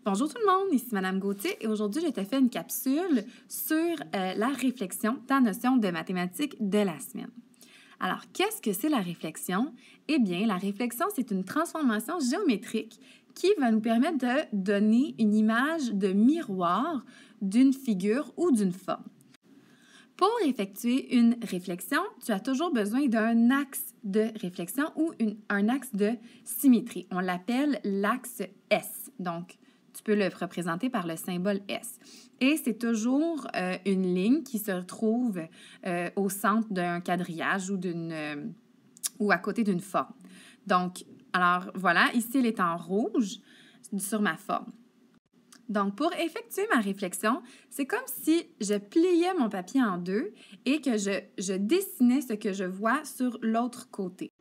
Bonjour tout le monde, ici Madame Gauthier et aujourd'hui je te fais une capsule sur la réflexion, ta notion de mathématiques de la semaine. Alors, qu'est-ce que c'est la réflexion? Eh bien, la réflexion, c'est une transformation géométrique qui va nous permettre de donner une image de miroir d'une figure ou d'une forme. Pour effectuer une réflexion, tu as toujours besoin d'un axe de réflexion ou un axe de symétrie. On l'appelle l'axe S. Donc, tu peux le représenter par le symbole S. Et c'est toujours une ligne qui se retrouve au centre d'un quadrillage ou à côté d'une forme. Donc, alors voilà, ici, elle est en rouge sur ma forme. Donc, pour effectuer ma réflexion, c'est comme si je pliais mon papier en deux et que je dessinais ce que je vois sur l'autre côté.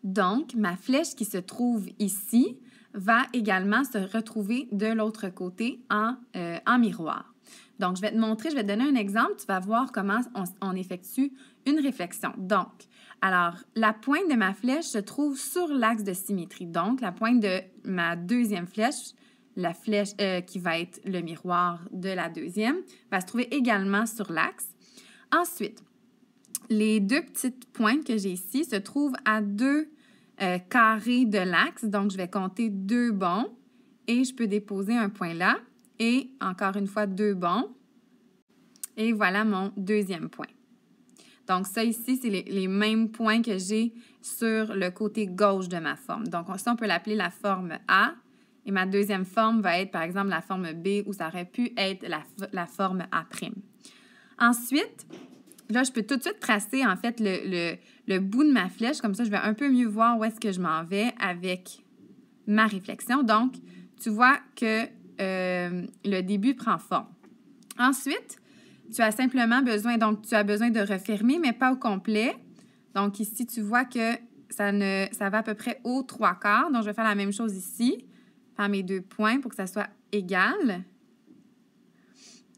Donc, ma flèche qui se trouve ici va également se retrouver de l'autre côté en miroir. Donc, je vais te montrer, je vais te donner un exemple. Tu vas voir comment on effectue une réflexion. Donc, alors, la pointe de ma flèche se trouve sur l'axe de symétrie. Donc, la pointe de ma deuxième flèche, la flèche qui va être le miroir de la deuxième, va se trouver également sur l'axe. Ensuite, les deux petites pointes que j'ai ici se trouvent à deux carrés de l'axe. Donc, je vais compter deux bonds et je peux déposer un point là. Et encore une fois, deux bonds. Et voilà mon deuxième point. Donc, ça ici, c'est les mêmes points que j'ai sur le côté gauche de ma forme. Donc, ça, on peut l'appeler la forme A. Et ma deuxième forme va être, par exemple, la forme B, où ça aurait pu être la forme A'. Ensuite, là, je peux tout de suite tracer, en fait, le bout de ma flèche. Comme ça, je vais un peu mieux voir où est-ce que je m'en vais avec ma réflexion. Donc, tu vois que le début prend forme. Ensuite, tu as simplement besoin, donc tu as besoin de refermer, mais pas au complet. Donc, ici, tu vois que ça va à peu près aux 3/4. Donc, je vais faire la même chose ici. Faire mes deux points pour que ça soit égal.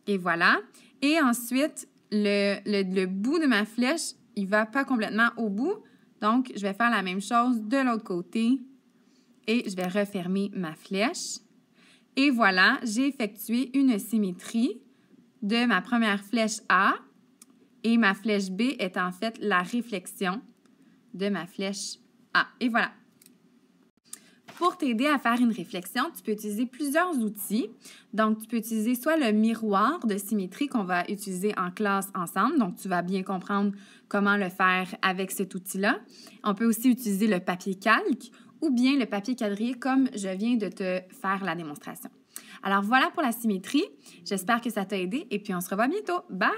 Et voilà. Et ensuite, le bout de ma flèche, il ne va pas complètement au bout. Donc, je vais faire la même chose de l'autre côté. Et je vais refermer ma flèche. Et voilà, j'ai effectué une symétrie de ma première flèche A. Et ma flèche B est en fait la réflexion de ma flèche A. Et voilà. Pour t'aider à faire une réflexion, tu peux utiliser plusieurs outils. Donc, tu peux utiliser soit le miroir de symétrie qu'on va utiliser en classe ensemble. Donc, tu vas bien comprendre comment le faire avec cet outil-là. On peut aussi utiliser le papier calque ou bien le papier quadrillé comme je viens de te faire la démonstration. Alors, voilà pour la symétrie. J'espère que ça t'a aidé et puis on se revoit bientôt. Bye!